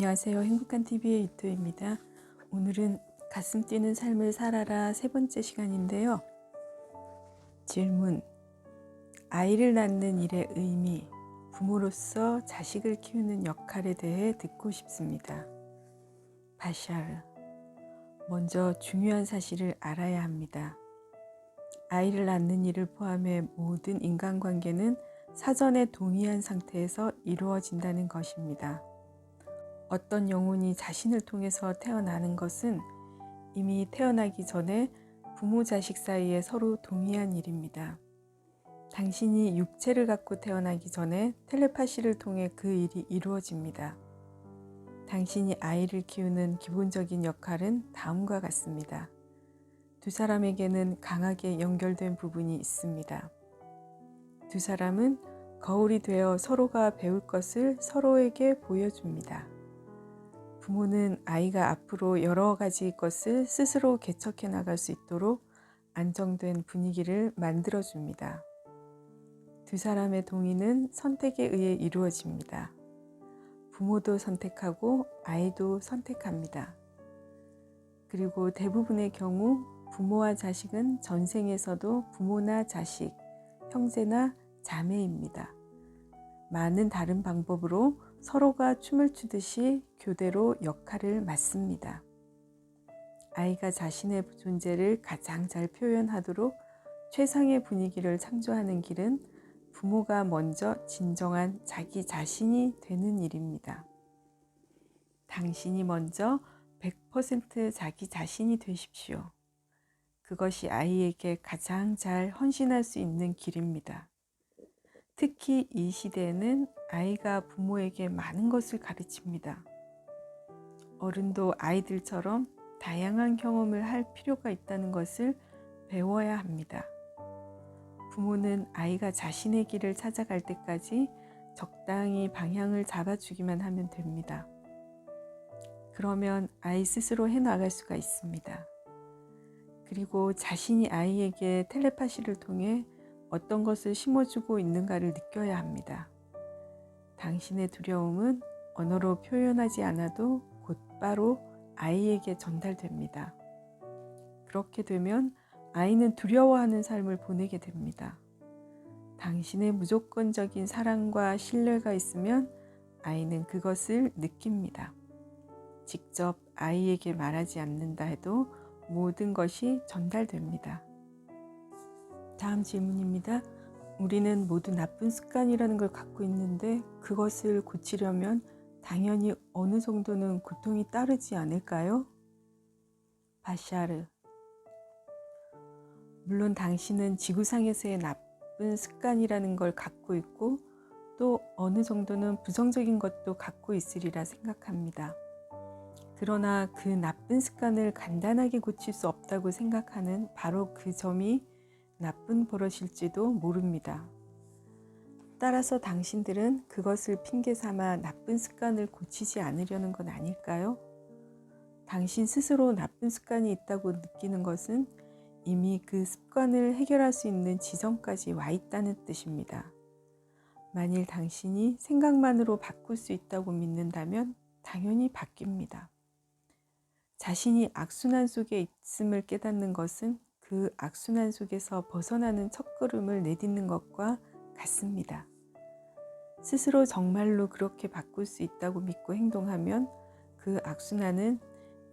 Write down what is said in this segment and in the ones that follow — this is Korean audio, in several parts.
안녕하세요. 행복한 TV의 유토입니다. 오늘은 가슴 뛰는 삶을 살아라 세 번째 시간인데요. 질문: 아이를 낳는 일의 의미, 부모로서 자식을 키우는 역할에 대해 듣고 싶습니다. 바샤르: 먼저 중요한 사실을 알아야 합니다. 아이를 낳는 일을 포함해 모든 인간관계는 사전에 동의한 상태에서 이루어진다는 것입니다. 어떤 영혼이 자신을 통해서 태어나는 것은 이미 태어나기 전에 부모 자식 사이에 서로 동의한 일입니다. 당신이 육체를 갖고 태어나기 전에 텔레파시를 통해 그 일이 이루어집니다. 당신이 아이를 키우는 기본적인 역할은 다음과 같습니다. 두 사람에게는 강하게 연결된 부분이 있습니다. 두 사람은 거울이 되어 서로가 배울 것을 서로에게 보여줍니다. 부모는 아이가 앞으로 여러 가지 것을 스스로 개척해 나갈 수 있도록 안정된 분위기를 만들어줍니다. 두 사람의 동의는 선택에 의해 이루어집니다. 부모도 선택하고 아이도 선택합니다. 그리고 대부분의 경우 부모와 자식은 전생에서도 부모나 자식, 형제나 자매입니다. 많은 다른 방법으로 서로가 춤을 추듯이 교대로 역할을 맡습니다. 아이가 자신의 존재를 가장 잘 표현하도록 최상의 분위기를 창조하는 길은 부모가 먼저 진정한 자기 자신이 되는 일입니다. 당신이 먼저 100% 자기 자신이 되십시오. 그것이 아이에게 가장 잘 헌신할 수 있는 길입니다. 특히 이 시대에는 아이가 부모에게 많은 것을 가르칩니다. 어른도 아이들처럼 다양한 경험을 할 필요가 있다는 것을 배워야 합니다. 부모는 아이가 자신의 길을 찾아갈 때까지 적당히 방향을 잡아주기만 하면 됩니다. 그러면 아이 스스로 해나갈 수가 있습니다. 그리고 자신이 아이에게 텔레파시를 통해 어떤 것을 심어주고 있는가를 느껴야 합니다. 당신의 두려움은 언어로 표현하지 않아도 곧바로 아이에게 전달됩니다. 그렇게 되면 아이는 두려워하는 삶을 보내게 됩니다. 당신의 무조건적인 사랑과 신뢰가 있으면 아이는 그것을 느낍니다. 직접 아이에게 말하지 않는다 해도 모든 것이 전달됩니다. 다음 질문입니다. 우리는 모두 나쁜 습관이라는 걸 갖고 있는데 그것을 고치려면 당연히 어느 정도는 고통이 따르지 않을까요? 바샤르: 물론 당신은 지구상에서의 나쁜 습관이라는 걸 갖고 있고 또 어느 정도는 부정적인 것도 갖고 있으리라 생각합니다. 그러나 그 나쁜 습관을 간단하게 고칠 수 없다고 생각하는 바로 그 점이 나쁜 버릇일지도 모릅니다. 따라서 당신들은 그것을 핑계 삼아 나쁜 습관을 고치지 않으려는 건 아닐까요? 당신 스스로 나쁜 습관이 있다고 느끼는 것은 이미 그 습관을 해결할 수 있는 지점까지 와 있다는 뜻입니다. 만일 당신이 생각만으로 바꿀 수 있다고 믿는다면 당연히 바뀝니다. 자신이 악순환 속에 있음을 깨닫는 것은 그 악순환 속에서 벗어나는 첫걸음을 내딛는 것과 같습니다. 스스로 정말로 그렇게 바꿀 수 있다고 믿고 행동하면 그 악순환은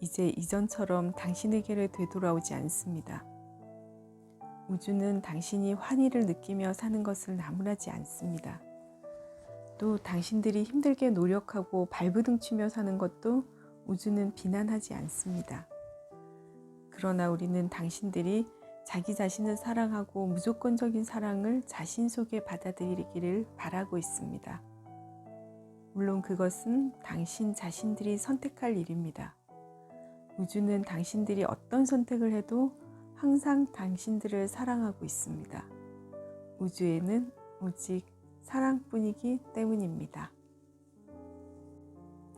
이제 이전처럼 당신에게로 되돌아오지 않습니다. 우주는 당신이 환희를 느끼며 사는 것을 나무라지 않습니다. 또 당신들이 힘들게 노력하고 발버둥 치며 사는 것도 우주는 비난하지 않습니다. 그러나 우리는 당신들이 자기 자신을 사랑하고 무조건적인 사랑을 자신 속에 받아들이기를 바라고 있습니다. 물론 그것은 당신 자신들이 선택할 일입니다. 우주는 당신들이 어떤 선택을 해도 항상 당신들을 사랑하고 있습니다. 우주에는 오직 사랑뿐이기 때문입니다.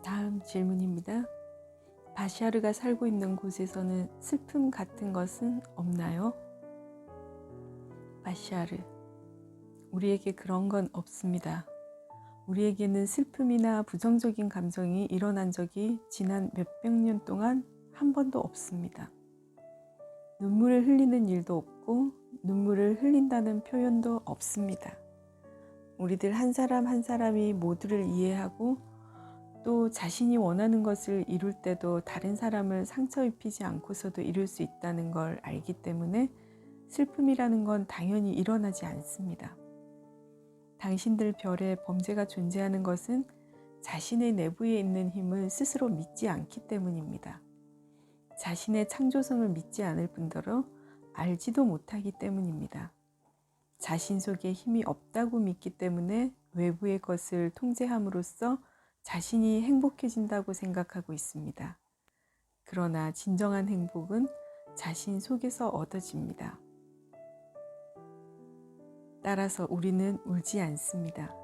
다음 질문입니다. 바샤르가 살고 있는 곳에서는 슬픔 같은 것은 없나요? 바샤르: 우리에게 그런 건 없습니다. 우리에게는 슬픔이나 부정적인 감정이 일어난 적이 지난 몇백 년 동안 한 번도 없습니다. 눈물을 흘리는 일도 없고 눈물을 흘린다는 표현도 없습니다. 우리들 한 사람 한 사람이 모두를 이해하고 또 자신이 원하는 것을 이룰 때도 다른 사람을 상처 입히지 않고서도 이룰 수 있다는 걸 알기 때문에 슬픔이라는 건 당연히 일어나지 않습니다. 당신들 별에 범죄가 존재하는 것은 자신의 내부에 있는 힘을 스스로 믿지 않기 때문입니다. 자신의 창조성을 믿지 않을 뿐더러 알지도 못하기 때문입니다. 자신 속에 힘이 없다고 믿기 때문에 외부의 것을 통제함으로써 자신이 행복해진다고 생각하고 있습니다. 그러나 진정한 행복은 자신 속에서 얻어집니다. 따라서 우리는 울지 않습니다.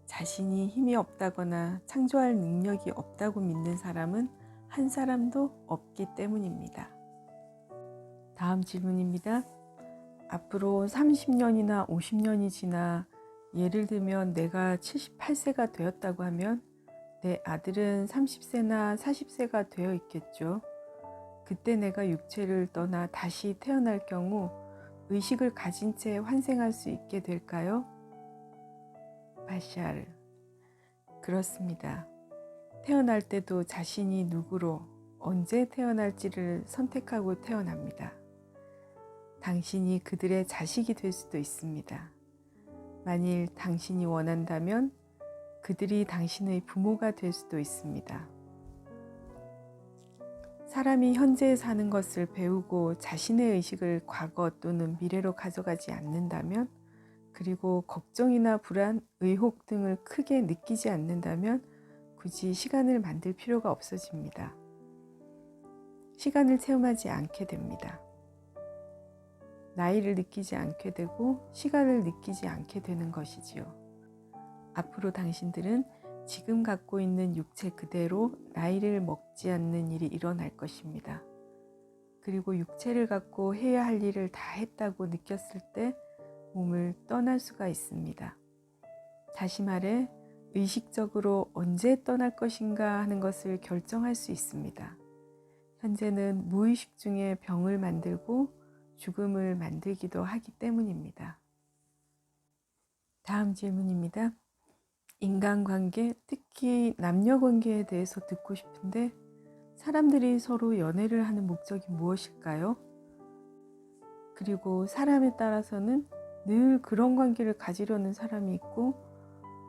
자신이 힘이 없다거나 창조할 능력이 없다고 믿는 사람은 한 사람도 없기 때문입니다. 다음 질문입니다. 앞으로 30년이나 50년이 지나 예를 들면 내가 78세가 되었다고 하면 내 아들은 30세나 40세가 되어 있겠죠. 그때 내가 육체를 떠나 다시 태어날 경우 의식을 가진 채 환생할 수 있게 될까요? 바샤르. 그렇습니다. 태어날 때도 자신이 누구로 언제 태어날지를 선택하고 태어납니다. 당신이 그들의 자식이 될 수도 있습니다. 만일 당신이 원한다면 그들이 당신의 부모가 될 수도 있습니다. 사람이 현재에 사는 것을 배우고 자신의 의식을 과거 또는 미래로 가져가지 않는다면, 그리고 걱정이나 불안, 의혹 등을 크게 느끼지 않는다면 굳이 시간을 만들 필요가 없어집니다. 시간을 체험하지 않게 됩니다. 나이를 느끼지 않게 되고 시간을 느끼지 않게 되는 것이지요. 앞으로 당신들은 지금 갖고 있는 육체 그대로 나이를 먹지 않는 일이 일어날 것입니다. 그리고 육체를 갖고 해야 할 일을 다 했다고 느꼈을 때 몸을 떠날 수가 있습니다. 다시 말해 의식적으로 언제 떠날 것인가 하는 것을 결정할 수 있습니다. 현재는 무의식 중에 병을 만들고 죽음을 만들기도 하기 때문입니다. 다음 질문입니다. 인간관계, 특히 남녀관계에 대해서 듣고 싶은데 사람들이 서로 연애를 하는 목적이 무엇일까요? 그리고 사람에 따라서는 늘 그런 관계를 가지려는 사람이 있고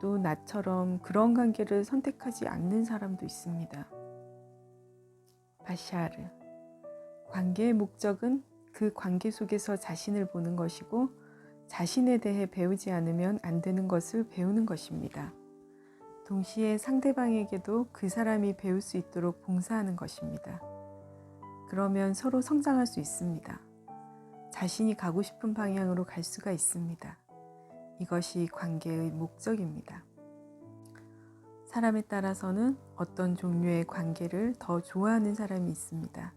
또 나처럼 그런 관계를 선택하지 않는 사람도 있습니다. 바샤르. 관계의 목적은 그 관계 속에서 자신을 보는 것이고 자신에 대해 배우지 않으면 안 되는 것을 배우는 것입니다. 동시에 상대방에게도 그 사람이 배울 수 있도록 봉사하는 것입니다. 그러면 서로 성장할 수 있습니다. 자신이 가고 싶은 방향으로 갈 수가 있습니다. 이것이 관계의 목적입니다. 사람에 따라서는 어떤 종류의 관계를 더 좋아하는 사람이 있습니다.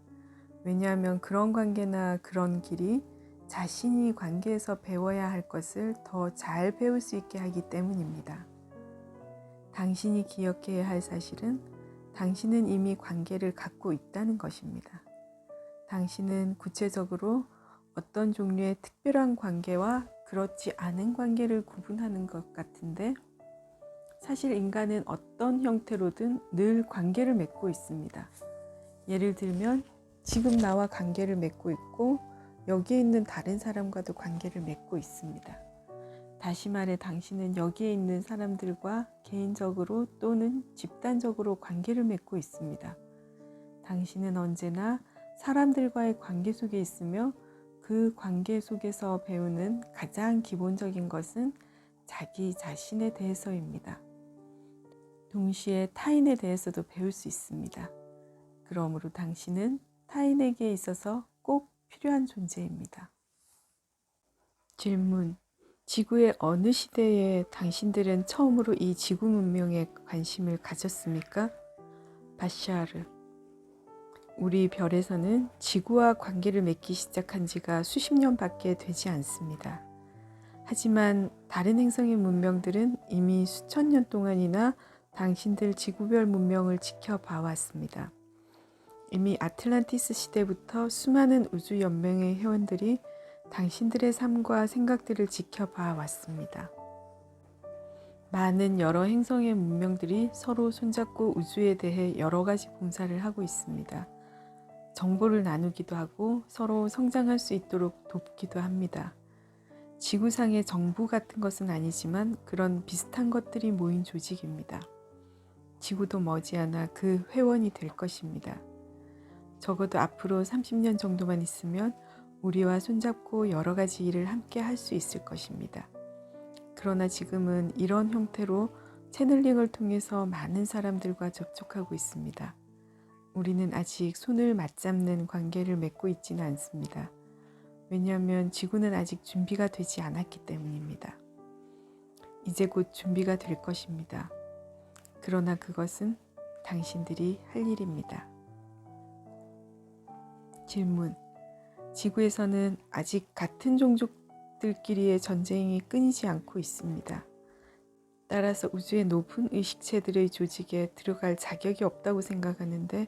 왜냐하면 그런 관계나 그런 길이 자신이 관계에서 배워야 할 것을 더 잘 배울 수 있게 하기 때문입니다. 당신이 기억해야 할 사실은 당신은 이미 관계를 갖고 있다는 것입니다. 당신은 구체적으로 어떤 종류의 특별한 관계와 그렇지 않은 관계를 구분하는 것 같은데 사실 인간은 어떤 형태로든 늘 관계를 맺고 있습니다. 예를 들면 지금 나와 관계를 맺고 있고 여기에 있는 다른 사람과도 관계를 맺고 있습니다. 다시 말해 당신은 여기에 있는 사람들과 개인적으로 또는 집단적으로 관계를 맺고 있습니다. 당신은 언제나 사람들과의 관계 속에 있으며 그 관계 속에서 배우는 가장 기본적인 것은 자기 자신에 대해서입니다. 동시에 타인에 대해서도 배울 수 있습니다. 그러므로 당신은 타인에게 있어서 꼭 필요한 존재입니다. 질문. 지구의 어느 시대에 당신들은 처음으로 이 지구 문명에 관심을 가졌습니까? 바샤르. 우리 별에서는 지구와 관계를 맺기 시작한 지가 수십 년밖에 되지 않습니다. 하지만 다른 행성의 문명들은 이미 수천 년 동안이나 당신들 지구별 문명을 지켜봐 왔습니다. 이미 아틀란티스 시대부터 수많은 우주 연맹의 회원들이 당신들의 삶과 생각들을 지켜봐 왔습니다. 많은 여러 행성의 문명들이 서로 손잡고 우주에 대해 여러 가지 봉사를 하고 있습니다. 정보를 나누기도 하고 서로 성장할 수 있도록 돕기도 합니다. 지구상의 정부 같은 것은 아니지만 그런 비슷한 것들이 모인 조직입니다. 지구도 머지않아 그 회원이 될 것입니다. 적어도 앞으로 30년 정도만 있으면 우리와 손잡고 여러 가지 일을 함께 할 수 있을 것입니다. 그러나 지금은 이런 형태로 채널링을 통해서 많은 사람들과 접촉하고 있습니다. 우리는 아직 손을 맞잡는 관계를 맺고 있지는 않습니다. 왜냐하면 지구는 아직 준비가 되지 않았기 때문입니다. 이제 곧 준비가 될 것입니다. 그러나 그것은 당신들이 할 일입니다. 질문. 지구에서는 아직 같은 종족들끼리의 전쟁이 끊이지 않고 있습니다. 따라서 우주의 높은 의식체들의 조직에 들어갈 자격이 없다고 생각하는데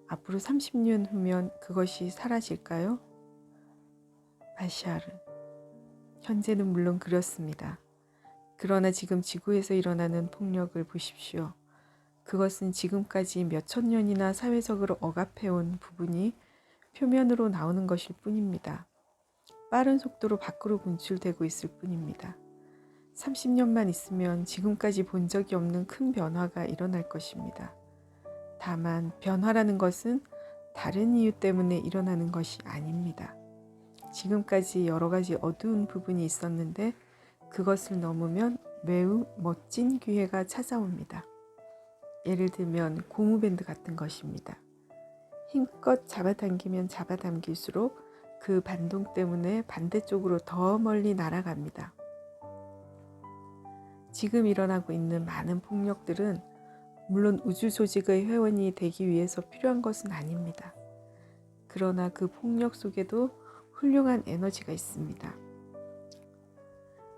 앞으로 30년 후면 그것이 사라질까요? 바샤르. 현재는 물론 그렇습니다. 그러나 지금 지구에서 일어나는 폭력을 보십시오. 그것은 지금까지 몇천 년이나 사회적으로 억압해온 부분이 표면으로 나오는 것일 뿐입니다. 빠른 속도로 밖으로 분출되고 있을 뿐입니다. 30년만 있으면 지금까지 본 적이 없는 큰 변화가 일어날 것입니다. 다만 변화라는 것은 다른 이유 때문에 일어나는 것이 아닙니다. 지금까지 여러 가지 어두운 부분이 있었는데 그것을 넘으면 매우 멋진 기회가 찾아옵니다. 예를 들면 고무밴드 같은 것입니다. 힘껏 잡아당기면 잡아당길수록 그 반동 때문에 반대쪽으로 더 멀리 날아갑니다. 지금 일어나고 있는 많은 폭력들은 물론 우주 조직의 회원이 되기 위해서 필요한 것은 아닙니다. 그러나 그 폭력 속에도 훌륭한 에너지가 있습니다.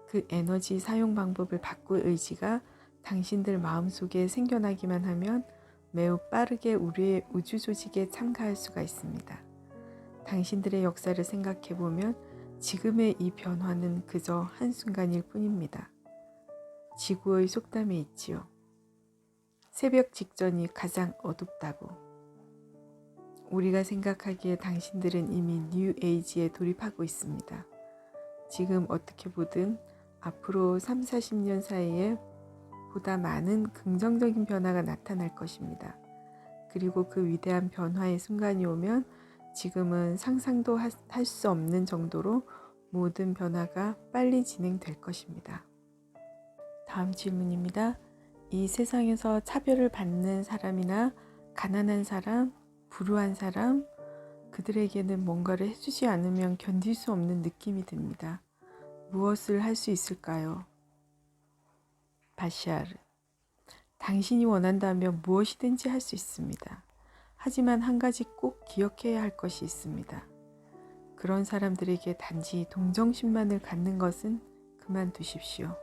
그 에너지 사용 방법을 바꿀 의지가 당신들 마음속에 생겨나기만 하면 매우 빠르게 우리의 우주 조직에 참가할 수가 있습니다. 당신들의 역사를 생각해보면 지금의 이 변화는 그저 한순간일 뿐입니다. 지구의 속담에 있지요. 새벽 직전이 가장 어둡다고. 우리가 생각하기에 당신들은 이미 뉴 에이지에 돌입하고 있습니다. 지금 어떻게 보든 앞으로 30-40년 사이에 보다 많은 긍정적인 변화가 나타날 것입니다. 그리고 그 위대한 변화의 순간이 오면 지금은 상상도 할 수 없는 정도로 모든 변화가 빨리 진행될 것입니다. 다음 질문입니다. 이 세상에서 차별을 받는 사람이나 가난한 사람, 불우한 사람, 그들에게는 뭔가를 해주지 않으면 견딜 수 없는 느낌이 듭니다. 무엇을 할 수 있을까요? 바샤르. 당신이 원한다면 무엇이든지 할 수 있습니다. 하지만 한 가지 꼭 기억해야 할 것이 있습니다. 그런 사람들에게 단지 동정심만을 갖는 것은 그만두십시오.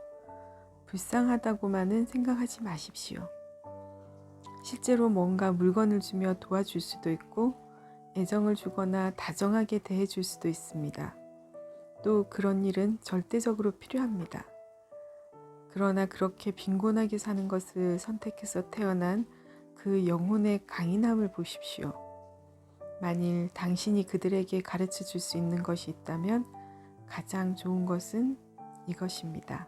불쌍하다고만은 생각하지 마십시오. 실제로 뭔가 물건을 주며 도와줄 수도 있고 애정을 주거나 다정하게 대해줄 수도 있습니다. 또 그런 일은 절대적으로 필요합니다. 그러나 그렇게 빈곤하게 사는 것을 선택해서 태어난 그 영혼의 강인함을 보십시오. 만일 당신이 그들에게 가르쳐 줄 수 있는 것이 있다면 가장 좋은 것은 이것입니다.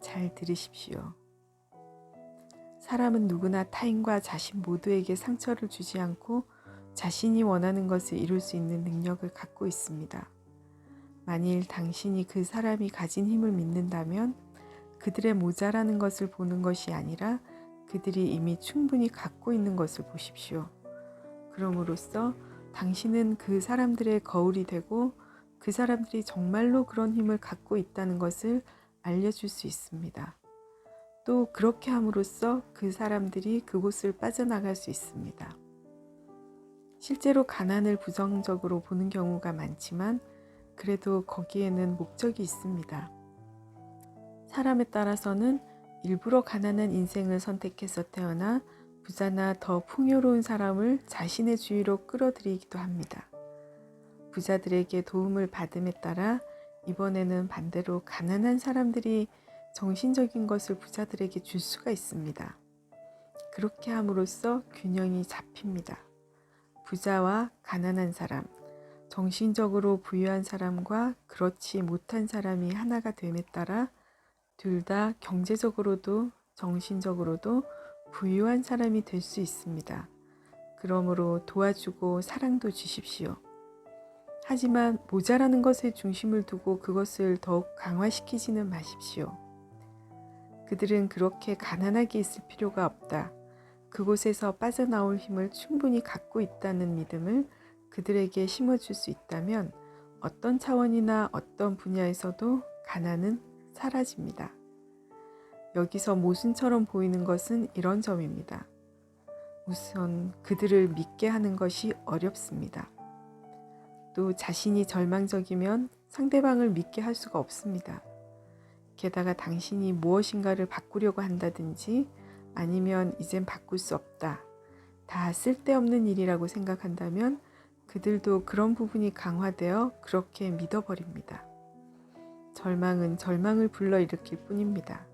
잘 들으십시오. 사람은 누구나 타인과 자신 모두에게 상처를 주지 않고 자신이 원하는 것을 이룰 수 있는 능력을 갖고 있습니다. 만일 당신이 그 사람이 가진 힘을 믿는다면 그들의 모자라는 것을 보는 것이 아니라 그들이 이미 충분히 갖고 있는 것을 보십시오. 그럼으로써 당신은 그 사람들의 거울이 되고 그 사람들이 정말로 그런 힘을 갖고 있다는 것을 알려줄 수 있습니다. 또 그렇게 함으로써 그 사람들이 그곳을 빠져나갈 수 있습니다. 실제로 가난을 부정적으로 보는 경우가 많지만 그래도 거기에는 목적이 있습니다. 사람에 따라서는 일부러 가난한 인생을 선택해서 태어나 부자나 더 풍요로운 사람을 자신의 주위로 끌어들이기도 합니다. 부자들에게 도움을 받음에 따라 이번에는 반대로 가난한 사람들이 정신적인 것을 부자들에게 줄 수가 있습니다. 그렇게 함으로써 균형이 잡힙니다. 부자와 가난한 사람, 정신적으로 부유한 사람과 그렇지 못한 사람이 하나가 됨에 따라 둘 다 경제적으로도 정신적으로도 부유한 사람이 될 수 있습니다. 그러므로 도와주고 사랑도 주십시오. 하지만 모자라는 것에 중심을 두고 그것을 더욱 강화시키지는 마십시오. 그들은 그렇게 가난하게 있을 필요가 없다. 그곳에서 빠져나올 힘을 충분히 갖고 있다는 믿음을 그들에게 심어줄 수 있다면 어떤 차원이나 어떤 분야에서도 가난은 사라집니다. 여기서 모순처럼 보이는 것은 이런 점입니다. 우선 그들을 믿게 하는 것이 어렵습니다. 또 자신이 절망적이면 상대방을 믿게 할 수가 없습니다. 게다가 당신이 무엇인가를 바꾸려고 한다든지 아니면 이젠 바꿀 수 없다. 다 쓸데없는 일이라고 생각한다면 그들도 그런 부분이 강화되어 그렇게 믿어버립니다. 절망은 절망을 불러일으킬 뿐입니다.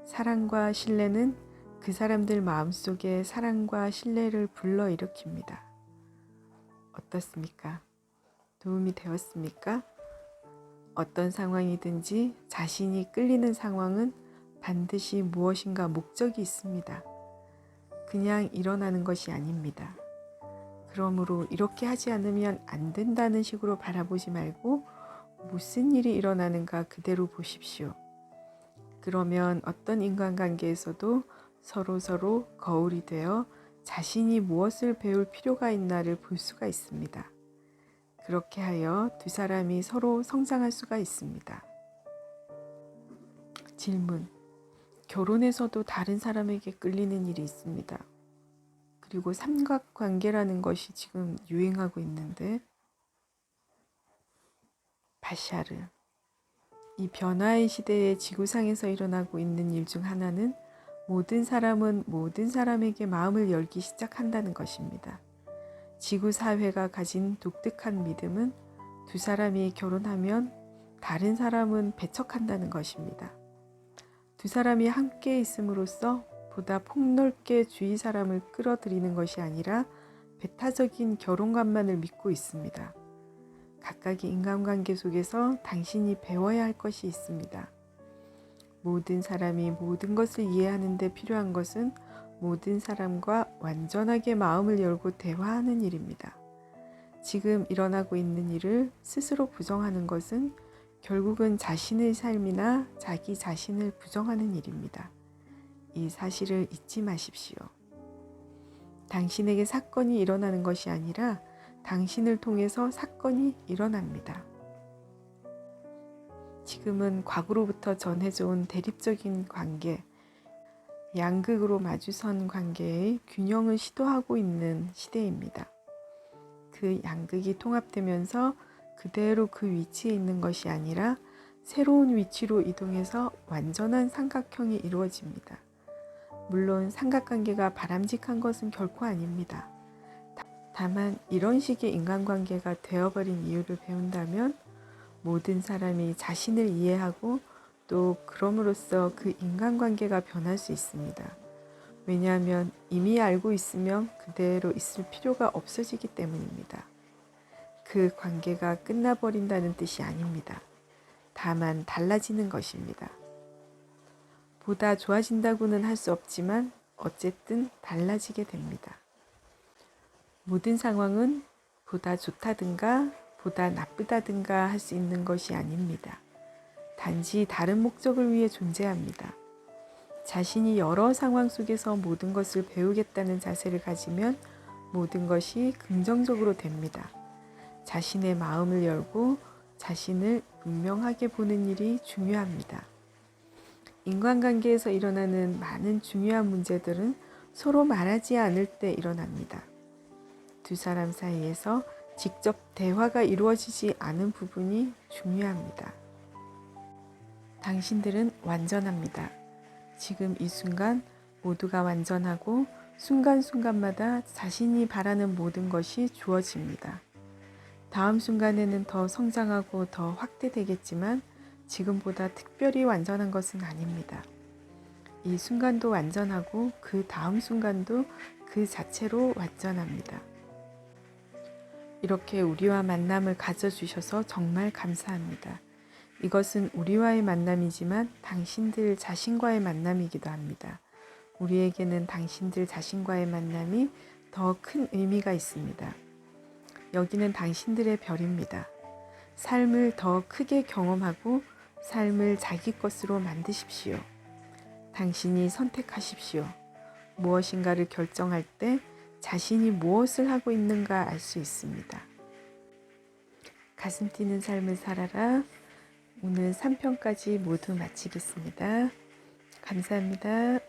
사랑과 신뢰는 그 사람들 마음속에 사랑과 신뢰를 불러일으킵니다. 어떻습니까? 도움이 되었습니까? 어떤 상황이든지 자신이 끌리는 상황은 반드시 무엇인가 목적이 있습니다. 그냥 일어나는 것이 아닙니다. 그러므로 이렇게 하지 않으면 안 된다는 식으로 바라보지 말고 무슨 일이 일어나는가 그대로 보십시오. 그러면 어떤 인간관계에서도 서로 거울이 되어 자신이 무엇을 배울 필요가 있나를 볼 수가 있습니다. 그렇게 하여 두 사람이 서로 성장할 수가 있습니다. 질문. 결혼에서도 다른 사람에게 끌리는 일이 있습니다. 그리고 삼각관계라는 것이 지금 유행하고 있는데 바샤르. 이 변화의 시대에 지구상에서 일어나고 있는 일 중 하나는 모든 사람은 모든 사람에게 마음을 열기 시작한다는 것입니다. 지구 사회가 가진 독특한 믿음은 두 사람이 결혼하면 다른 사람은 배척한다는 것입니다. 두 사람이 함께 있음으로써 보다 폭넓게 주위 사람을 끌어들이는 것이 아니라 배타적인 결혼관만을 믿고 있습니다. 각각의 인간관계 속에서 당신이 배워야 할 것이 있습니다. 모든 사람이 모든 것을 이해하는 데 필요한 것은 모든 사람과 완전하게 마음을 열고 대화하는 일입니다. 지금 일어나고 있는 일을 스스로 부정하는 것은 결국은 자신의 삶이나 자기 자신을 부정하는 일입니다. 이 사실을 잊지 마십시오. 당신에게 사건이 일어나는 것이 아니라 당신을 통해서 사건이 일어납니다. 지금은 과거로부터 전해져 온 대립적인 관계, 양극으로 마주선 관계의 균형을 시도하고 있는 시대입니다. 그 양극이 통합되면서 그대로 그 위치에 있는 것이 아니라 새로운 위치로 이동해서 완전한 삼각형이 이루어집니다. 물론 삼각관계가 바람직한 것은 결코 아닙니다. 다만 이런 식의 인간관계가 되어버린 이유를 배운다면 모든 사람이 자신을 이해하고 또 그럼으로써 그 인간관계가 변할 수 있습니다. 왜냐하면 이미 알고 있으면 그대로 있을 필요가 없어지기 때문입니다. 그 관계가 끝나버린다는 뜻이 아닙니다. 다만 달라지는 것입니다. 보다 좋아진다고는 할 수 없지만 어쨌든 달라지게 됩니다. 모든 상황은 보다 좋다든가 보다 나쁘다든가 할 수 있는 것이 아닙니다. 단지 다른 목적을 위해 존재합니다. 자신이 여러 상황 속에서 모든 것을 배우겠다는 자세를 가지면 모든 것이 긍정적으로 됩니다. 자신의 마음을 열고 자신을 분명하게 보는 일이 중요합니다. 인간관계에서 일어나는 많은 중요한 문제들은 서로 말하지 않을 때 일어납니다. 두 사람 사이에서 직접 대화가 이루어지지 않은 부분이 중요합니다. 당신들은 완전합니다. 지금 이 순간 모두가 완전하고 순간순간마다 자신이 바라는 모든 것이 주어집니다. 다음 순간에는 더 성장하고 더 확대되겠지만 지금보다 특별히 완전한 것은 아닙니다. 이 순간도 완전하고 그 다음 순간도 그 자체로 완전합니다. 이렇게 우리와 만남을 가져주셔서 정말 감사합니다. 이것은 우리와의 만남이지만 당신들 자신과의 만남이기도 합니다. 우리에게는 당신들 자신과의 만남이 더 큰 의미가 있습니다. 여기는 당신들의 별입니다. 삶을 더 크게 경험하고 삶을 자기 것으로 만드십시오. 당신이 선택하십시오. 무엇인가를 결정할 때 자신이 무엇을 하고 있는가 알 수 있습니다. 가슴 뛰는 삶을 살아라. 오늘 3편까지 모두 마치겠습니다. 감사합니다.